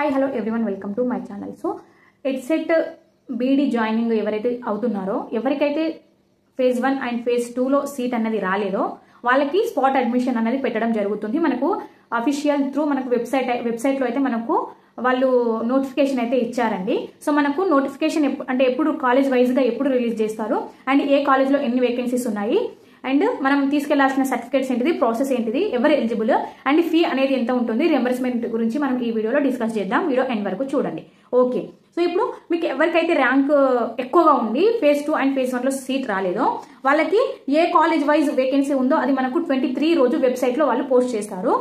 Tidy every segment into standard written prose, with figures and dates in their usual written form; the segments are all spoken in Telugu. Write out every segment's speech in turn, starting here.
Hi hello everyone welcome to my channel. So EdCET బీడీ జాయినింగ్ ఎవరైతే అవుతున్నారో, ఎవరికైతే ఫేజ్ 1 అండ్ ఫేజ్ 2లో సీట్ అన్నది రాలేదో వాళ్ళకి స్పాట్ అడ్మిషన్ అనేది పెట్టడం జరుగుతుంది. మనకు అఫీషియల్ త్రూ మనకు వెబ్సైట్లో అయితే మనకు వాళ్ళు నోటిఫికేషన్ అయితే ఇచ్చారండి. సో మనకు నోటిఫికేషన్ అంటే ఎప్పుడు కాలేజ్ వైజ్గా ఎప్పుడు రిలీజ్ చేస్తారు అండ్ ఏ కాలేజ్లో ఎన్ని వేకెన్సీస్ ఉన్నాయి అండ్ మనం తీసుకెళ్లాల్సిన సర్టిఫికేట్స్ ఏంటిది, ప్రాసెస్ ఏంటిది, ఎవరు ఎలిజిబుల్ అండ్ ఫీ అనేది ఎంత ఉంటుంది, రియంబర్స్మెంట్ గురించి మనం ఈ వీడియోలో డిస్కస్ చేద్దాం. వీడియో ఎండ్ వరకు చూడండి. ఓకే, సో ఇప్పుడు మీకు ఎవరికైతే ర్యాంక్ ఎక్కువగా ఉంది, ఫేజ్ 2 అండ్ ఫేజ్ 1లో సీట్ రాలేదో వాళ్ళకి ఏ కాలేజ్ వైజ్ వేకెన్సీ ఉందో అది మనకు 23 రోజు వెబ్సైట్లో వాళ్ళు పోస్ట్ చేస్తారు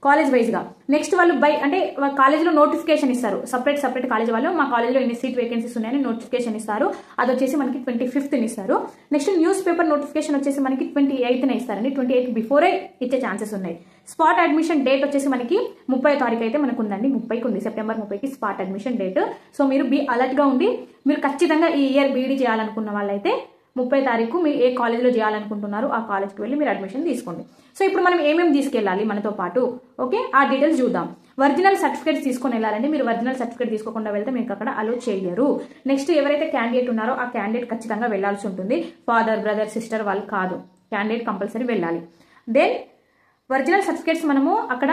కాలేజ్ వైజ్గా. నెక్స్ట్ వాళ్ళు అంటే కాలేజ్లో నోటిఫికేషన్ ఇస్తారు, సపరేట్ కాలేజ్ వాళ్ళు మా కాలేజ్లో ఎన్ని సీట్ వేకెన్సీస్ ఉన్నాయని నోటిఫికేషన్ ఇస్తారు. అది వచ్చేసి మనకి 25th ఇస్తారు. నెక్స్ట్ న్యూస్ పేపర్ నోటిఫికేషన్ వచ్చేసి మనకి 28th ఇస్తారండి. 28th బిఫోరే ఇచ్చే ఛాన్సెస్ ఉన్నాయి. స్పాట్ అడ్మిషన్ డేట్ వచ్చేసి మనకి 30వ తారీఖు అయితే మనకు ఉందండి. 30కి ఉంది, సెప్టెంబర్ 30కి స్పాట్ అడ్మిషన్ డేట్. సో మీరు అలర్ట్గా ఉండి మీరు ఖచ్చితంగా ఈ ఇయర్ బీడీ చేయాలనుకున్న వాళ్ళైతే 30వ తారీఖు మీరు ఏ కాలేజ్లో చేయాలనుకుంటున్నారు ఆ కాలేజ్కి వెళ్ళి మీరు అడ్మిషన్ తీసుకోండి. సో ఇప్పుడు మనం ఏమేమి తీసుకెళ్ళాలి మనతో పాటు, ఓకే, ఆ డీటెయిల్స్ చూద్దాం. ఒరిజినల్ సర్టిఫికేట్స్ తీసుకొని వెళ్ళాలండి. మీరు ఒరిజినల్ సర్టిఫికేట్ తీసుకోకుండా వెళ్తే మీకు అక్కడ అలో చేయరు. నెక్స్ట్ ఎవరైతే క్యాండిడేట్ ఉన్నారో ఆ క్యాండిడేట్ ఖచ్చితంగా వెళ్లాల్సి ఉంటుంది. ఫాదర్, బ్రదర్, సిస్టర్ వాళ్ళు కాదు, క్యాండిడేట్ కంపల్సరీ వెళ్ళాలి. దెన్ ఒరిజినల్ సర్టిఫికేట్స్ మనము అక్కడ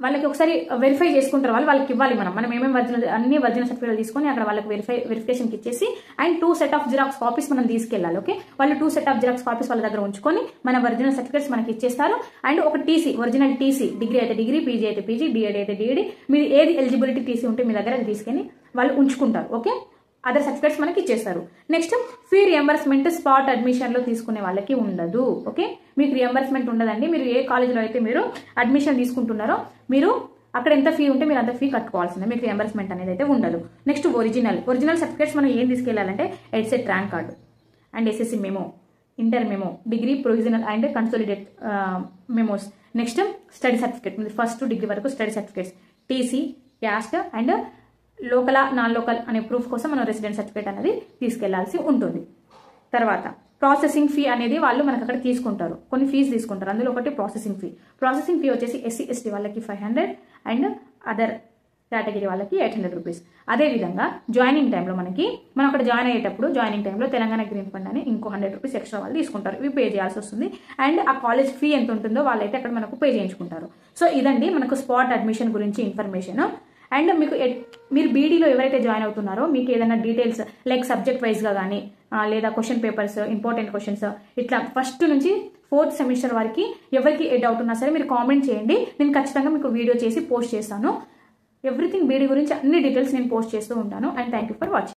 వాళ్ళకి ఒకసారి వెరిఫై చేసుకుంటారు, వాళ్ళకి ఇవ్వాలి. మనం ఏమేమి అన్ని ఒరిజినల్ సర్టిఫికేట్ తీసుకొని అక్కడ వాళ్ళకి వెరిఫికేషన్కి ఇచ్చేసి and 2 set of xerox copies మనం తీసుకెళ్ళాలి. ఓకే, వాళ్ళు 2 సెట్ ఆఫ్ జిరాక్స్ కాపీస్ వాళ్ళ దగ్గర ఉంచుకొని మన ఒరిజినల్ సర్టిఫికేట్స్ మనకి ఇచ్చేస్తారు. అండ్ ఒక టీసీ, ఒరిజినల్ టీసీ, డిగ్రీ అయితే డిగ్రీ, పీజీ అయితే పీజీ, డిఎడ్ అయితే డిఎడ్, మీరు ఏది ఎలిజిబిలిటీ టీసీ ఉంటే మీ దగ్గర అది తీసుకొని వాళ్ళు ఉంచుకుంటారు. ఓకే, అదర్ సర్టిఫికేట్స్ మనకి ఇచ్చేస్తారు. నెక్స్ట్ ఫీ రియంబర్స్మెంట్ స్పాట్ అడ్మిషన్లో తీసుకునే వాళ్ళకి ఉండదు. ఓకే, మీకు రియంబర్స్మెంట్ ఉండదండి. మీరు ఏ కాలేజ్లో అయితే మీరు అడ్మిషన్ తీసుకుంటున్నారో మీరు అక్కడ ఎంత ఫీ ఉంటే మీరు అంత ఫీ కట్టుకోవాల్సిందే, మీకు రియంబర్స్మెంట్ అనేది అయితే ఉండదు. నెక్స్ట్ ఒరిజినల్ సర్టిఫికేట్స్ మనం ఏం తీసుకెళ్లాలంటే EdCET rank card and SSC memo, inter memo, degree provisional and consolidate memos. Next study certificate, first to degree వరకు study certificates, TC, caste and local non local అనే ప్రూఫ్ కోసం మనం రెసిడెంట్ సర్టిఫికేట్ అనేది తీసుకెళ్లాల్సి ఉంటుంది. తర్వాత ప్రాసెసింగ్ ఫీ అనేది వాళ్ళు మనకు అక్కడ తీసుకుంటారు, కొన్ని ఫీజు తీసుకుంటారు. అందులో ఒకటి ప్రాసెసింగ్ ఫీ వచ్చేసి ఎస్సీ ఎస్టీ వాళ్ళకి 500 అండ్ అదర్ కేటగిరీ వాళ్ళకి 800 రూపీస్. అదేవిధంగా జాయినింగ్ టైంలో మనం అక్కడ జాయిన్ అయ్యేటప్పుడు జాయినింగ్ టైంలో తెలంగాణ గ్రీన్ ఫండ్ అని ఇంకో 100 రూపీస్ ఎక్స్ట్రా వాళ్ళు తీసుకుంటారు. ఇవి పే చేయాల్సి వస్తుంది. అండ్ ఆ కాలేజ్ ఫీ ఎంత ఉంటుందో వాళ్ళైతే అక్కడ మనకు పే చేయించుకుంటారు. సో ఇదండి మనకు స్పాట్ అడ్మిషన్ గురించి ఇన్ఫర్మేషన్. అండ్ మీరు బీడీలో ఎవరైతే జాయిన్ అవుతున్నారో మీకు ఏదైనా డీటెయిల్స్ లైక్ సబ్జెక్ట్ వైజ్గా కానీ లేదా క్వశ్చన్ పేపర్స్, ఇంపార్టెంట్ క్వశ్చన్స్, ఇట్లా ఫస్ట్ నుంచి 4th సెమిస్టర్ వరకు ఎవరికి ఏ డౌట్ ఉన్నా సరే మీరు కామెంట్ చేయండి. నేను ఖచ్చితంగా మీకు వీడియో చేసి పోస్ట్ చేస్తాను. ఎవ్రీథింగ్ బీడీ గురించి అన్ని డీటెయిల్స్ నేను పోస్ట్ చేస్తూ ఉంటాను. And thank you for watching.